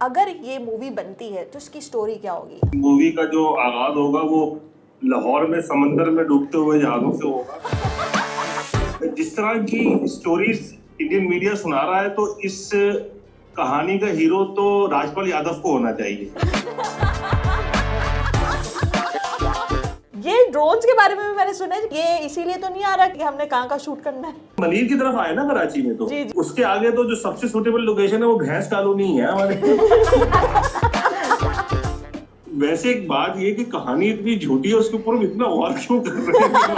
अगर ये मूवी बनती है तो इसकी स्टोरी क्या होगी? मूवी का जो आगाज होगा वो लाहौर में समंदर में डूबते हुए जहाजों से होगा। जिस तरह की स्टोरीज इंडियन मीडिया सुना रहा है तो इस कहानी का हीरो तो राजपाल यादव को होना चाहिए। ये ड्रोन्स के बारे में भी मैंने सुना है, ये इसीलिए तो नहीं आ रहा कि हमने कहाँ का शूट करना है। मनीर की तरफ आए ना कराची में तो जी, जी। उसके आगे तो जो सबसे सूटेबल लोकेशन है वो भैंस कॉलोनी है हमारे। वैसे एक बात ये कि कहानी इतनी झूठी है उसके ऊपर हम इतना वार क्यों कर रहे हैं?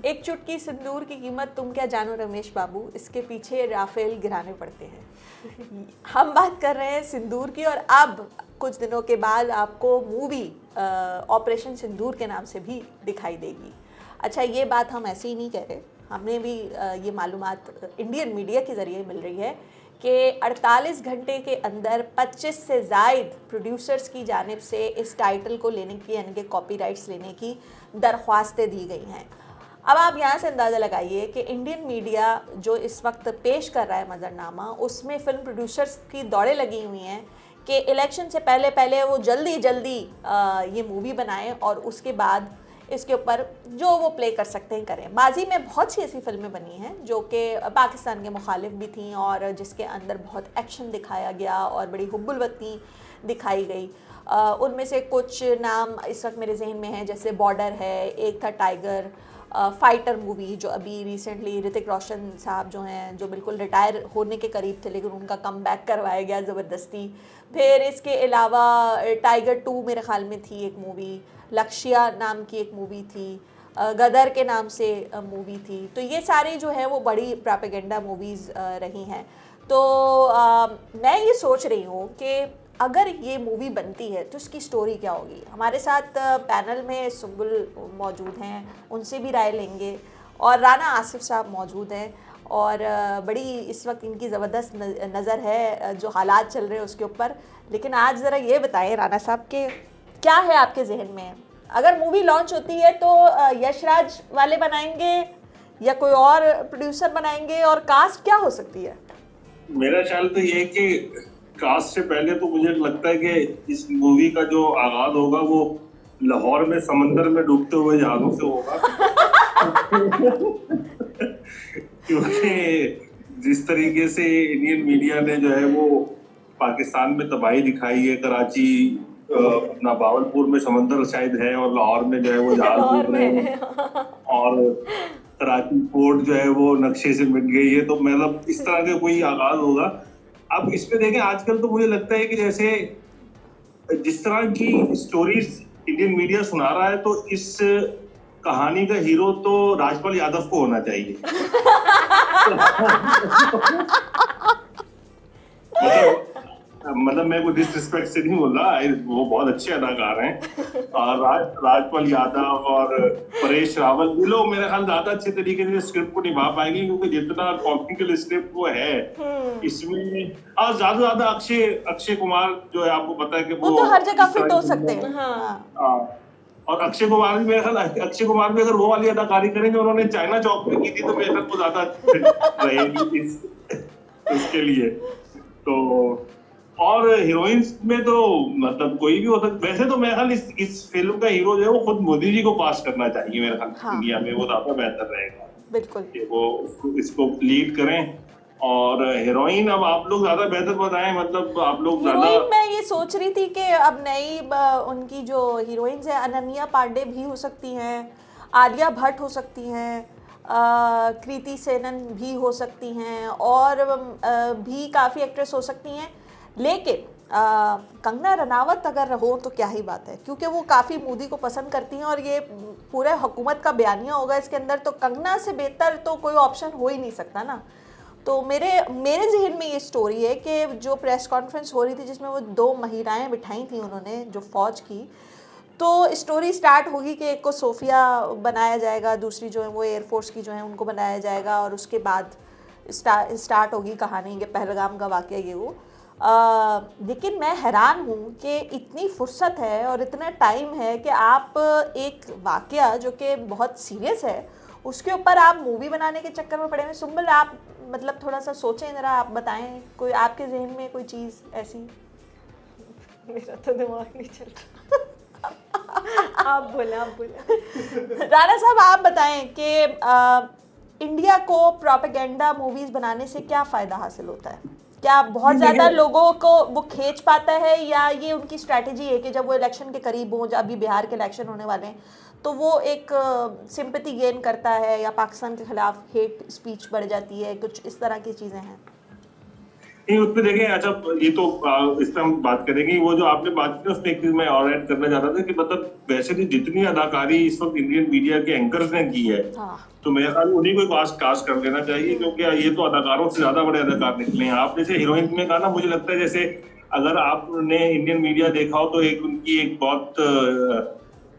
एक चुटकी सिंदूर की कीमत तुम क्या जानो रमेश बाबू, इसके पीछे राफेल गिराने पड़ते हैं। हम बात कर रहे हैं सिंदूर की, और अब कुछ दिनों के बाद आपको मूवी ऑपरेशन सिंदूर के नाम से भी दिखाई देगी। अच्छा, ये बात हम ऐसे ही नहीं कह रहे, हमें भी ये मालूमात इंडियन मीडिया के ज़रिए मिल रही है कि 48 घंटे के अंदर 25 से ज़ायद प्रोड्यूसर्स की जानिब से इस टाइटल को लेने की, यानी कि कॉपीराइट्स लेने की दरख्वास्तें दी गई हैं। अब आप यहाँ से अंदाज़ा लगाइए कि इंडियन मीडिया जो इस वक्त पेश कर रहा है मंजरनामा, उसमें फ़िल्म प्रोड्यूसर्स की दौड़ें लगी हुई हैं कि इलेक्शन से पहले पहले वो जल्दी जल्दी ये मूवी बनाएं और उसके बाद इसके ऊपर जो वो प्ले कर सकते हैं करें। माजी में बहुत सी ऐसी फिल्में बनी हैं जो कि पाकिस्तान के मुखालिफ भी थीं और जिसके अंदर बहुत एक्शन दिखाया गया और बड़ी हुब्बुल वतनी दिखाई गई। उनमें से कुछ नाम इस वक्त मेरे जहन में हैं, जैसे बॉर्डर है, एक था टाइगर, फाइटर मूवी जो अभी रिसेंटली ऋतिक रोशन साहब जो हैं, जो बिल्कुल रिटायर होने के करीब थे लेकिन उनका कम बैक करवाया गया ज़बरदस्ती। फिर इसके अलावा टाइगर 2 मेरे ख़्याल में थी एक मूवी, लक्ष्या नाम की एक मूवी थी, गदर के नाम से मूवी थी। तो ये सारी जो है वो बड़ी प्रोपेगेंडा मूवीज़ रही हैं। तो मैं ये सोच रही हूँ कि अगर ये मूवी बनती है तो इसकी स्टोरी क्या होगी। हमारे साथ पैनल में सुम्बुल मौजूद हैं, उनसे भी राय लेंगे, और राना आसिफ साहब मौजूद हैं, और बड़ी इस वक्त इनकी ज़बरदस्त नज़र है जो हालात चल रहे हैं उसके ऊपर। लेकिन आज ज़रा ये बताएं राना साहब के क्या है आपके जहन में, अगर मूवी लॉन्च होती है तो यशराज वाले बनाएंगे या कोई और प्रोड्यूसर बनाएंगे, और कास्ट क्या हो सकती है? मेरा ख्याल तो ये है कि कास्ट से पहले तो मुझे लगता है कि इस मूवी का जो आगाज होगा वो लाहौर में समंदर में डूबते हुए जहाजों से होगा। क्योंकि जिस तरीके से इंडियन मीडिया ने जो है वो पाकिस्तान में तबाही दिखाई है, कराची अपना बावलपुर में समंदर शायद है और लाहौर में जो है वो जहाज डूब रहे हैं, और कराची पोर्ट जो है वो नक्शे से मिट गई है। तो मतलब इस तरह का कोई आगाज होगा। अब इसमें देखें, आजकल तो मुझे लगता है कि जैसे जिस तरह की स्टोरीज इंडियन मीडिया सुना रहा है तो इस कहानी का हीरो तो राजपाल यादव को होना चाहिए। मतलब मैं कोई डिसरिस्पेक्ट से नहीं बोल रहा, वो बहुत अच्छे अदाकार हैं, और राजपाल यादव और परेश रावल, ये लोग मेरे ख्याल ज्यादा अच्छे तरीके से स्क्रिप्ट को निभा पाएंगे, क्योंकि जितना कॉम्प्लिकेटेड स्क्रिप्ट वो है इसमें, और ज्यादा अक्षय कुमार जो है, आपको पता है कि वो तो हर जगह फिट हो सकते हैं। हाँ। और अक्षय कुमार भी, मेरे ख्याल अक्षय कुमार भी अगर वो वाली अदाकारी करेंगे उन्होंने चाइना चौक में की थी तो मेरे ख्याल को ज्यादा रहेगी इसके लिए। तो और हीरोइंस में तो मतलब कोई भी हो सकता। वैसे तो मेरे ख्याल इस फिल्म का हीरो जो है वो खुद मोदी जी को पास करना चाहिए मेरे ख्याल। हाँ। इंडिया में वो ज्यादा बेहतर रहेगा, बिल्कुल, कि वो इसको लीड करें। और हीरोइन अब आप लोग ज्यादा बेहतर बताएं, मतलब आप लोग ज्यादा। मैं ये सोच रही थी कि अब नई उनकी जो हीरोइंस है, अनन्या पांडे भी हो सकती हैं, आलिया भट्ट हो सकती हैं, कृति सेनन भी हो सकती हैं, और भी काफ़ी एक्ट्रेस हो सकती हैं। लेकिन कंगना रनावत अगर हो तो क्या ही बात है, क्योंकि वो काफ़ी मोदी को पसंद करती हैं और ये पूरे हुकूमत का बयानिया होगा इसके अंदर, तो कंगना से बेहतर तो कोई ऑप्शन हो ही नहीं सकता ना। तो मेरे जहन में ये स्टोरी है कि जो प्रेस कॉन्फ्रेंस हो रही थी जिसमें वो 2 महिलाएं बिठाई थी उन्होंने जो फ़ौज की, तो स्टोरी स्टार्ट होगी कि एक को सोफिया बनाया जाएगा, दूसरी जो है वो एयरफोर्स की जो है उनको बनाया जाएगा, और उसके बाद स्टार्ट होगी कहानी के पहलगाम का वाक़या ये वो। लेकिन मैं हैरान हूँ कि इतनी फुर्सत है और इतना टाइम है कि आप एक वाक़या जो कि बहुत सीरियस है उसके ऊपर आप मूवी बनाने के चक्कर में पड़े हैं। सुम्बुल, आप मतलब थोड़ा सा सोचें जरा, आप बताएं कोई आपके जहन में कोई चीज़ ऐसी। मेरा तो दिमाग नहीं चल रहा। आप बोले। राणा साहब, आप बताएं कि इंडिया को प्रोपेगेंडा मूवीज बनाने से क्या फ़ायदा हासिल होता है? क्या बहुत ज़्यादा लोगों को वो खींच पाता है, या ये उनकी स्ट्रैटेजी है कि जब वो इलेक्शन के करीब हों, जब अभी बिहार के इलेक्शन होने वाले हैं, तो वो एक सिंपैथी गेन करता है, या पाकिस्तान के खिलाफ हेट स्पीच बढ़ जाती है, कुछ इस तरह की चीज़ें हैं? नहीं, उसमें देखें, अच्छा ये तो इस पर हम बात करेंगे। वो जो आपने बात की उसमें एक चीज मैं और ऐड करना चाहता था कि मतलब वैसे भी जितनी अदाकारी इस वक्त इंडियन मीडिया के एंकर्स ने की है, तो मेरे ख्याल में उन्हीं को कास्ट कर लेना चाहिए, क्योंकि ये तो अदाकारों से ज्यादा बड़े अदाकार निकले हैं। आप जैसे हीरोइन में कहा ना, मुझे लगता है जैसे अगर आपने इंडियन मीडिया देखा हो तो एक उनकी एक बहुत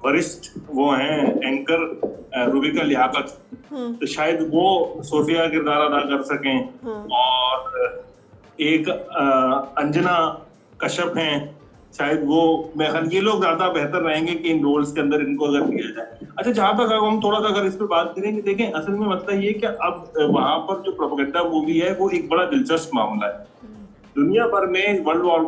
वरिष्ठ वो हैं एंकर रूबिका लियाकत, तो शायद वो सोफिया का किरदार अदा कर सकें। और एक अंजना कश्यप हैं, शायद वो, मैं ये लोग ज्यादा बेहतर रहेंगे कि इन रोल्स के अंदर इनको अगर लिया जाए। अच्छा, जहां तक हम थोड़ा सा अगर इस पर बात करेंगे, देखें असल में मतलब ये कि अब वहां पर जो प्रोपेगेंडा मूवी है वो एक बड़ा दिलचस्प मामला है। दुनिया भर में वर्ल्ड वॉर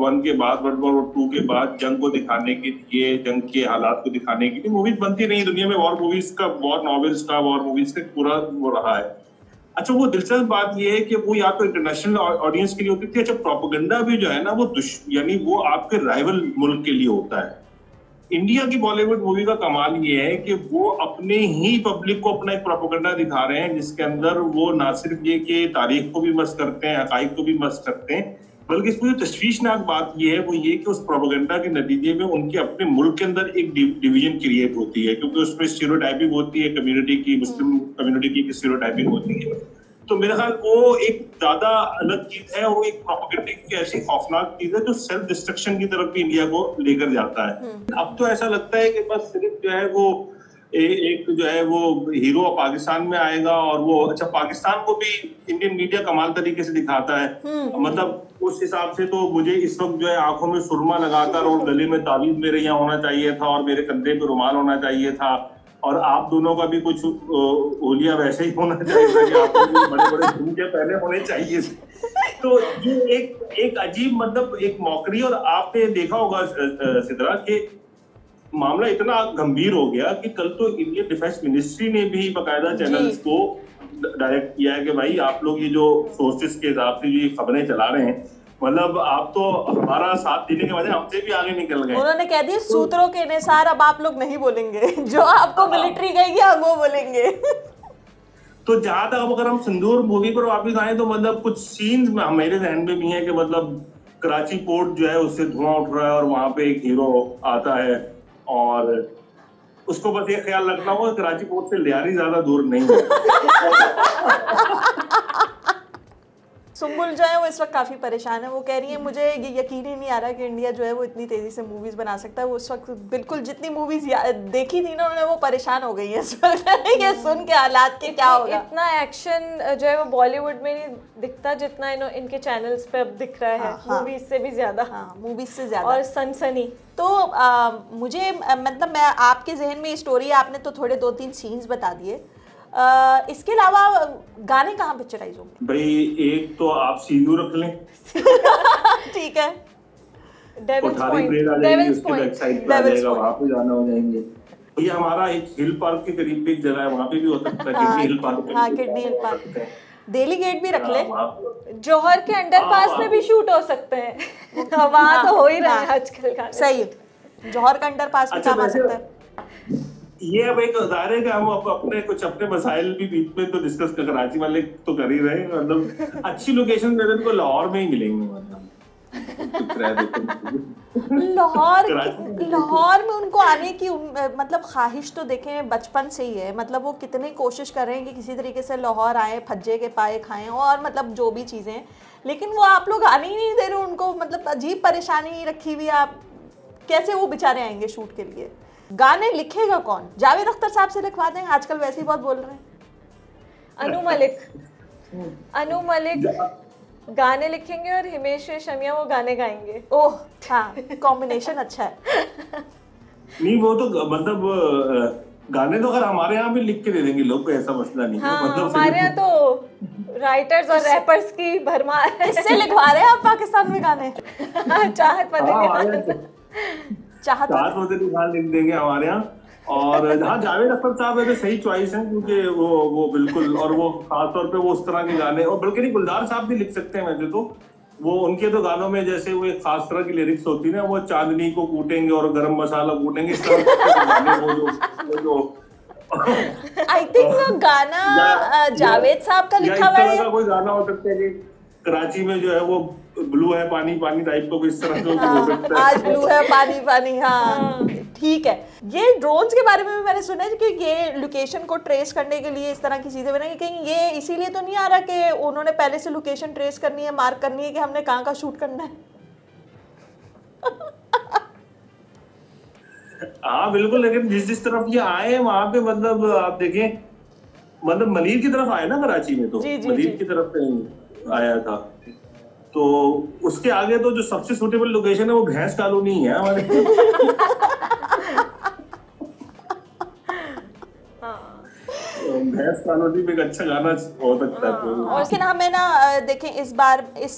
1 के बाद, वर्ल्ड वॉर 2 के बाद जंग को दिखाने के लिए, जंग के हालात को दिखाने के लिए मूवीज बनती नहीं दुनिया में। वॉर मूवीज का, वॉर नॉवेल्स का, वॉर मूवीज का पूरा वो रहा है। अच्छा, वो दिलचस्प बात ये है कि वो या तो इंटरनेशनल ऑडियंस के लिए होती थी। अच्छा, प्रोपेगेंडा भी जो है ना वो यानी वो आपके राइवल मुल्क के लिए होता है। इंडिया की बॉलीवुड मूवी का कमाल ये है कि वो अपने ही पब्लिक को अपना एक प्रोपेगेंडा दिखा रहे हैं, जिसके अंदर वो ना सिर्फ ये कि तारीख को भी मस्त करते हैं, हकाइक को भी मस्त करते हैं, बल्कि इसमें जो तशवीशनाक बात ये है वो ये कि उस प्रोपेगेंडा के नतीजे में उनके अपने मुल्क के अंदर एक डिवीजन क्रिएट होती है, क्योंकि उसमें स्टीरियोटाइपिंग होती है कम्युनिटी की, मुस्लिम कम्युनिटी की स्टीरियोटाइपिंग होती है। तो मेरा ख्याल वो एक ज्यादा अलग चीज है, वो एक प्रोपेगेंडा की ऐसी खौफनाक चीज है जो सेल्फ डिस्ट्रक्शन की तरफ भी इंडिया को लेकर जाता है। अब तो ऐसा लगता है कि बस सिर्फ जो है वो एक जो है वो हीरो पाकिस्तान में आएगा और वो, अच्छा पाकिस्तान को भी इंडियन मीडिया कमाल तरीके से दिखाता है। मतलब उस हिसाब से तो मुझे इस वक्त जो है आंखों में सुरमा लगाकर और गले में ताबीज मेरे यहाँ होना चाहिए था और मेरे कंधे पे रुमाल होना चाहिए था, और आप दोनों का भी कुछ ओलिया वैसे ही होना चाहिए था कि आपको भी बड़े बड़े झुमके पहने होने चाहिए। तो ये एक अजीब मतलब एक मौकरी। और आपने देखा होगा सिद्रा के मामला इतना गंभीर हो गया कि कल तो इंडियन डिफेंस मिनिस्ट्री ने भी बाकायदा चैनल्स को डायरेक्ट किया है कि भाई आप लोग ये जो सोर्सेस के हिसाब से ये खबरें चला रहे हैं, मतलब आप तो हमारा साथ देने के वजह हमसे भी आगे निकल गए। उन्होंने कह दिया सूत्रों के अनुसार अब आप लोग नहीं बोलेंगे, जो आपको मिलिट्री कहेगी हम वो बोलेंगे। तो जहां तक अगर हम सिंदूर मूवी पर वापस आए तो मतलब कुछ सीन्स मेरे ध्यान में भी है कि मतलब कराची पोर्ट जो है उससे धुआं उठ रहा है और वहां पे एक हीरो आता है और उसको बस ये ख्याल रखना होगा कराची पोर्ट से लियारी ज्यादा दूर नहीं है। सुम्बुल जो है वो इस वक्त काफ़ी परेशान है। वो कह रही है मुझे ये यकीन ही नहीं आ रहा कि इंडिया जो है वो इतनी तेज़ी से मूवीज़ बना सकता है। वो उस वक्त बिल्कुल जितनी मूवीज़ देखी थी ना उन्होंने, वो परेशान हो गई है इस वक्त ये सुन के हालात के क्या होगा। इतना एक्शन जो है वो बॉलीवुड में नहीं दिखता जितना इनके चैनल्स पे अब दिख रहा है। मूवीज से भी ज़्यादा। हाँ, मूवीज से ज़्यादा। और सनसनी। तो मुझे मतलब मैं आपके जहन में स्टोरी, आपने तो थोड़े 2-3 सीन्स बता दिए, इसके अलावा गाने कहाँ पिक्चराइज होंगे? भाई एक तो आप सीयू रख लें। ठीक है। डेविल्स पॉइंट, वहाँ पे जाना हो जाएंगे। ये हमारा एक हिल पार्क के करीब एक जगह है, वहाँ पे भी हो सकता है। Kidney hill park. हाँ, kidney hill park. Delhi gate भी रख ले। जौहर के अंडरपास में भी शूट हो सकते हैं। वहाँ तो हो ही रहा है आजकल का। सही है, जौहर का अंडरपास भी काम आ सकता है। ये अब एक ज़ाहिर है कि हम अपने मसाइल भी बीच में तो डिस्कस कर, कराची वाले तो कर ही रहे हैं। मतलब अच्छी लोकेशन मेरे को लाहौर में ही मिलेंगे। लाहौर में उनको आने की मतलब ख्वाहिश तो देखें बचपन से ही है। मतलब वो कितनी कोशिश कर रहे हैं कि किसी तरीके से लाहौर आए, फज्जे के पाए खाएं और मतलब जो भी चीज़ें, लेकिन वो आप लोग आने ही नहीं दे रहे उनको। मतलब अजीब परेशानी रखी हुई। आप कैसे वो बेचारे आएंगे शूट के लिए? गाने लिखेगा कौन? जावेद अख्तर साहब से लिखवा दें, आजकल वैसे ही बहुत बोल रहे हैं। अनु मलिक गाने लिखेंगे और हिमेश रेशमिया वो गाने गाएंगे। ओह हाँ, कॉम्बिनेशन अच्छा है। नहीं वो तो मतलब गाने तो अगर हमारे यहाँ भी लिख के दे देंगे लोग, कोई ऐसा मसला नहीं है। हाँ, मतलब हमारे यहाँ तो राइटर्स और रैपर्स की भरमार है। किससे लिखवा रहे हैं आप पाकिस्तान में गाने? चाहत फतेह चाहत होते तो गाने लिख देंगे हमारे यहाँ। और हाँ, जावेद अख्तर साहब है तो सही चॉइस है, क्योंकि वो बिल्कुल, और वो खासतौर पे वो उस तरह के गाने, और बल्कि नहीं, गुलजार साहब भी लिख सकते हैं वैसे तो। वो उनके तो गानों में जैसे वो एक खास तरह की लिरिक्स होती है ना, वो चांदनी को कूटेंगे और गरम मसाला कूटेंगे, इस तरह के गाने वो जो आई थिंक वो गाना जावेद साहब का लिखा हुआ है। कोई गाना हो सकता है कि कराची में जो है वो ब्लू है पानी पानी टाइप का, इस तरह का हो सकता है। आज ब्लू है पानी पानी, हाँ ठीक है। ये ड्रोन्स के बारे में भी मैंने सुना है कि ये लोकेशन को ट्रेस करने के लिए इस तरह की चीजें बनाई, कहीं ये इसीलिए तो नहीं आ रहा कि उन्होंने पहले से लोकेशन ट्रेस करनी है, मार्क करनी है कि हमने कहाँ का शूट करना है? हाँ बिल्कुल, लेकिन जिस तरफ ये आए वहां पे, मतलब आप देखें, मतलब मलीर की तरफ आए ना कराची में, तो मलीर की तरफ आया था, तो उसके आगे तो जो सबसे सूटेबल लोकेशन है वो भैंस कॉलोनी है हमारे। भैंस कॉलोनी में एक अच्छा गाना हो सकता है। और लेकिन हमें ना देखें, इस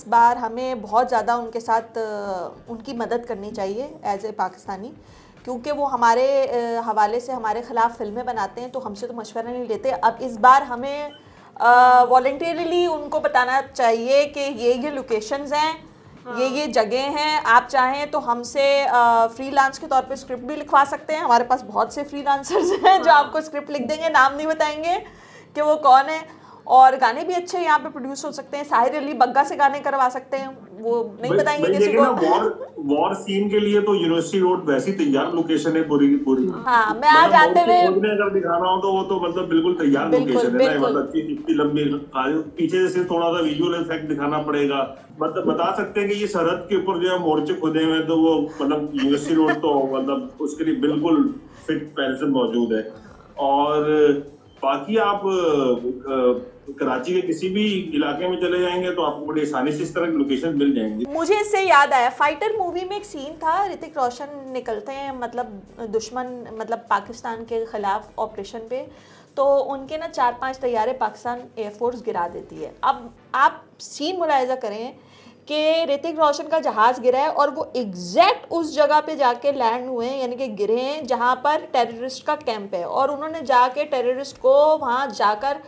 बार हमें बहुत ज़्यादा उनके साथ उनकी मदद करनी चाहिए एज ए पाकिस्तानी, क्योंकि वो हमारे हवाले से हमारे ख़िलाफ़ फिल्में बनाते हैं, तो हमसे तो मशवरा नहीं लेते। अब इस बार हमें वॉलंटियरली उनको बताना चाहिए कि ये लोकेशंस हैं, ये जगह हैं, आप चाहें तो हमसे फ्रीलांस के तौर पे स्क्रिप्ट भी लिखवा सकते हैं। हमारे पास बहुत से फ्रीलांसर्स हैं जो आपको स्क्रिप्ट लिख देंगे, नाम नहीं बताएंगे कि वो कौन है, और गाने भी अच्छे यहाँ पे प्रोड्यूस हो सकते हैं। साहिर अली बग्गा से गाने करवा सकते हैं, वो नहीं बताएंगे किसी को। वॉर सीन के लिए तो यूनिवर्सिटी रोड वैसी तैयार लोकेशन है पूरी की पूरी। हाँ, मैं आज आते हुए अगर दिखाना हो तो वो तो मतलब बिल्कुल तैयार लोकेशन है, मतलब इतनी लंबी, पीछे से थोड़ा सा विजुअल इफेक्ट दिखाना पड़ेगा, मतलब बता सकते हैं कि ये सरहद के ऊपर जो है मोर्चे खुदे हुए, तो वो मतलब यूनिवर्सिटी रोड तो मतलब उसके लिए बिल्कुल फिट पहले से मौजूद है। और बाकी आप कराची के किसी भी इलाके में चले जाएंगे तो आपको बड़ी आसानी से इस तरह की लोकेशन मिल जाएंगी। मुझे इससे याद आया, फाइटर मूवी में एक सीन था, ऋतिक रोशन निकलते हैं मतलब दुश्मन, मतलब पाकिस्तान के खिलाफ ऑपरेशन पे, तो उनके ना 4-5 तैयारे पाकिस्तान एयरफोर्स गिरा देती है। अब आप सीन मुलाहिजा करें कि ऋतिक रोशन का जहाज़ गिरा है और वो एग्जैक्ट उस जगह पे जाके लैंड हुए हैं, यानी कि गिरे हैं जहाँ पर टेररिस्ट का कैंप है, और उन्होंने जाके टेररिस्ट को वहाँ जाकर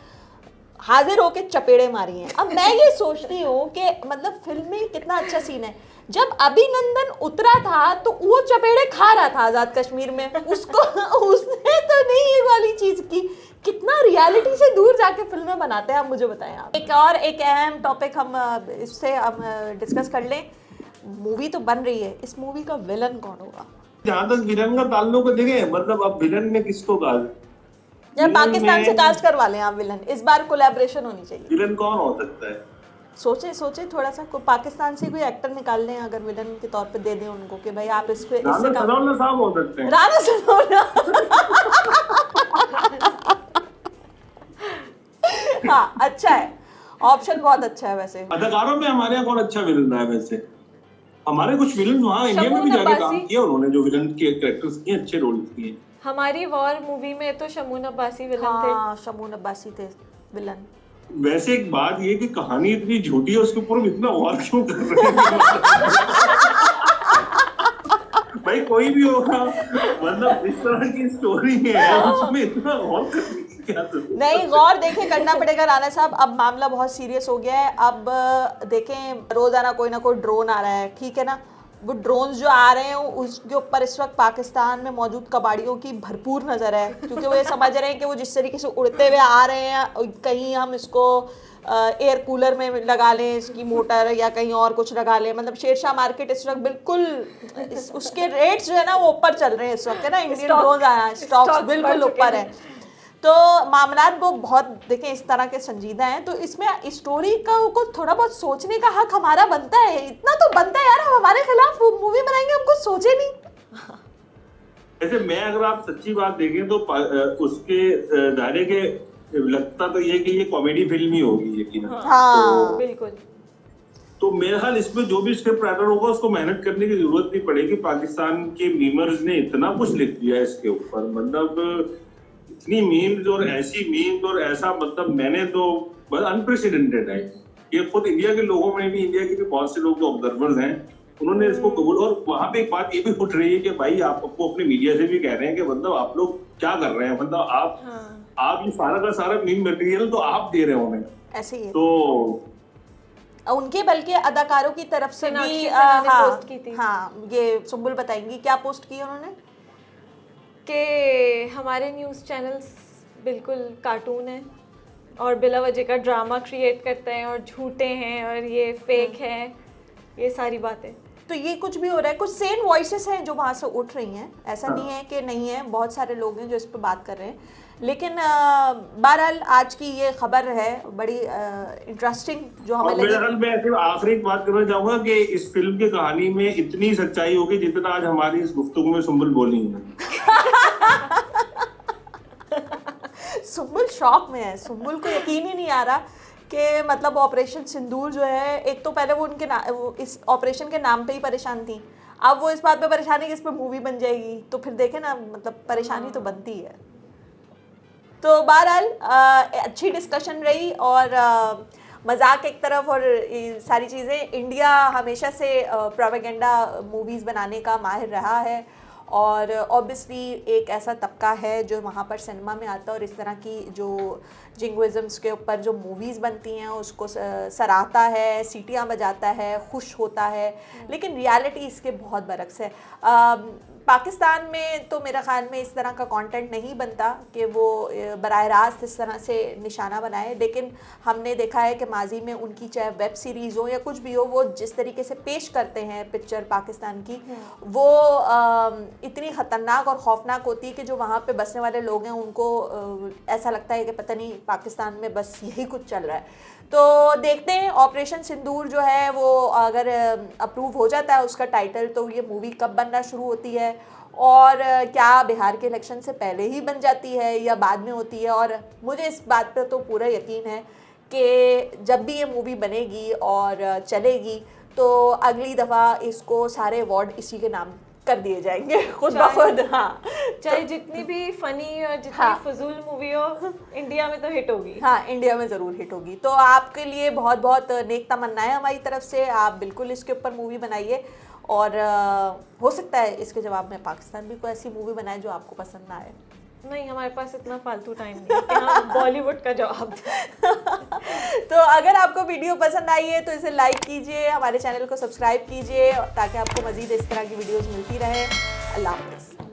हाजिर होके चपेड़े मारी हैं। अब मैं ये सोचती हूँ कि मतलब फिल्म में कितना अच्छा सीन है, जब अभिनंदन उतरा था तो वो चपेड़े खा रहा था आज़ाद कश्मीर में, उसको उसने तो नहीं ये वाली चीज़ की। कितना रियलिटी से दूर जाके फिल्में बनाते हैं, आप मुझे बताएं। आप एक अहम टॉपिक हम इससे हम डिस्कस कर लें। मूवी तो बन रही है, इस मूवी का विलन कौन होगा? जहाँ तक विलन का ताल्लुक है, देखें मतलब अब विलन में किसको या पाकिस्तान से कास्ट करवा लें आप विलन, इस बार कोलैबोरेशन होनी चाहिए। विलन कौन हो सकता है? सोचे थोड़ा सा, पाकिस्तान से कोई एक्टर निकाल लें, अगर विलन के तौर पे दे दें उनको कि भाई आप इसको राना सनाउल्लाह साहब हो सकते हैं। राना सनाउल्लाह हाँ, अच्छा है, ऑप्शन बहुत अच्छा है। वैसे अदाकारों में हमारे यहाँ कौन अच्छा विलन रहा है? वैसे हमारे कुछ विलन वहाँ इंडिया में भी जाके काम किया उन्होंने, जो विलन के कैरेक्टर्स किए, अच्छे रोल किए। हमारी वॉर मूवी में तो शमून अब्बासी विलन थे। हाँ, शमून अब्बासी थे विलन। वैसे एक बात ये कि कहानी इतनी झूठी है, उसके ऊपर इतना वॉर क्यों कर रहे हैं? भाई कोई भी होगा, मतलब इस तरह की स्टोरी है, उसमें इतना गौर करने की क्या जरूरत? नहीं, गौर देखें करना पड़ेगा राणा साहब। अब मामला बहुत सीरियस हो गया है। अब देखें, रोजाना कोई ना कोई ड्रोन आ रहा है, ठीक है ना, वो ड्रोन्स जो आ रहे हैं उसके ऊपर इस वक्त पाकिस्तान में मौजूद कबाड़ियों की भरपूर नज़र है, क्योंकि वो ये समझ रहे हैं कि वो जिस तरीके से उड़ते हुए आ रहे हैं, कहीं हम इसको एयर कूलर में लगा लें इसकी मोटर, या कहीं और कुछ लगा लें। मतलब शेरशाह मार्केट इस वक्त बिल्कुल उसके रेट्स जो है ना वो ऊपर चल रहे हैं इस वक्त, है ना, इंडियन ड्रोन आया है, स्टॉक्स बिल्कुल ऊपर है। तो मामलात वो बहुत देखें इस तरह के संजीदा हैं, तो इसमें स्टोरी का को थोड़ा बहुत सोचने का हक हमारा बनता है। इतना तो बनता है यार, हम हमारे खिलाफ मूवी बनाएंगे, हमको सोचे नहीं। ऐसे मैं अगर आप सच्ची बात देखें तो उसके दायरे के लगता तो ये कि ये कॉमेडी फिल्म ही होगी यकीनन। हाँ, बिल्कुल। तो मेरे ख्याल इसमें जो भी स्क्रिप्ट राइटर होगा उसको मेहनत करने की जरूरत नहीं पड़ेगी। पाकिस्तान के मीमर्स ने इतना कुछ लिख दिया है इसके ऊपर, मतलब इतनी मीम्स और ऐसी मीम्स और ऐसा, मतलब मैंने तो बस अनप्रेसिडेंटेड है ये। खुद इंडिया के लोगों में भी, इंडिया के भी बहुत से लोग जो ऑब्जर्वर्स हैं उन्होंने इसको कबूल। और वहां पे एक बात ये भी उठ रही है कि भाई आपको अपने मीडिया से भी कह रहे हैं कि मतलब आप लोग क्या कर रहे हैं, मतलब आप ये सारा का सारा मीम मटेरियल तो आप दे रहे हो उन्हें। ऐसे ही है। तो उनके बल्कि अदाकारों की तरफ से भी पोस्ट की थी। हाँ, ये सुम्बुल बताएंगी क्या पोस्ट की उन्होंने। कि हमारे न्यूज़ चैनल्स बिल्कुल कार्टून है और बिला वजह का ड्रामा क्रिएट करते हैं और झूठे हैं और ये फेक हैं, ये सारी बातें। तो ये कुछ भी हो रहा है, कुछ सेन वॉइसेस हैं जो वहाँ से उठ रही हैं, ऐसा नहीं है कि नहीं है, बहुत सारे लोग हैं जो इस पर बात कर रहे हैं। लेकिन बहरहाल आज की ये खबर है बड़ी इंटरेस्टिंग जो हमें लगी। मैं सिर्फ आखिरी एक बात करना चाहूंगा कि इस फिल्म की कहानी में इतनी सच्चाई होगी जितना आज हमारी इस गुफ्तगू में सुम्बुल बोली है। सुम्बुल शॉक में है, सुम्बुल को यकीन ही नहीं आ रहा कि मतलब ऑपरेशन सिंदूर जो है, एक तो पहले वो वो इस ऑपरेशन के नाम पे ही परेशान थी, अब वो इस बात पे परेशान है कि इस पर मूवी बन जाएगी, तो फिर देखे ना, मतलब परेशानी तो बनती है। तो बहरहाल अच्छी डिस्कशन रही और मजाक एक तरफ और सारी चीज़ें। इंडिया हमेशा से प्रोपेगेंडा मूवीज़ बनाने का माहिर रहा है और ऑब्वियसली एक ऐसा तबका है जो वहाँ पर सिनेमा में आता है और इस तरह की जो जिंगविज़म्स के ऊपर जो मूवीज़ बनती हैं उसको सराहता है, सीटियाँ बजाता है, खुश होता है, लेकिन रियलिटी इसके बहुत बरक्स है। पाकिस्तान में तो मेरा ख्याल में इस तरह का कंटेंट नहीं बनता कि वो बराह रास्त इस तरह से निशाना बनाए, लेकिन हमने देखा है कि माजी में उनकी चाहे वेब सीरीज़ हो या कुछ भी हो, वो जिस तरीके से पेश करते हैं पिक्चर पाकिस्तान की, वो इतनी ख़तरनाक और ख़ौफनाक होती है कि जो वहाँ पे बसने वाले लोग हैं उनको ऐसा लगता है कि पता नहीं पाकिस्तान में बस यही कुछ चल रहा है। तो देखते हैं ऑपरेशन सिंदूर जो है वो अगर अप्रूव हो जाता है उसका टाइटल, तो ये मूवी कब बनना शुरू होती है और क्या बिहार के इलेक्शन से पहले ही बन जाती है या बाद में होती है। और मुझे इस बात पर तो पूरा यकीन है कि जब भी ये मूवी बनेगी और चलेगी तो अगली दफ़ा इसको सारे अवार्ड इसी के नाम कर दिए जाएंगे खुद ब खुद। हाँ, चाहे जितनी भी फनी और जितनी फजूल मूवी हो, इंडिया में तो हिट होगी। हाँ, इंडिया में ज़रूर हिट होगी। तो आपके लिए बहुत बहुत नेक तमन्नाएं हमारी तरफ से, आप बिल्कुल इसके ऊपर मूवी बनाइए और हो सकता है इसके जवाब में पाकिस्तान भी कोई ऐसी मूवी बनाए जो आपको पसंद ना आए। नहीं, हमारे पास इतना फालतू टाइम नहीं है कि हम बॉलीवुड का जवाब तो अगर आपको वीडियो पसंद आई है तो इसे लाइक कीजिए, हमारे चैनल को सब्सक्राइब कीजिए ताकि आपको मज़ीद इस तरह की वीडियोस मिलती रहे। अल्लाह हाफ़िज़।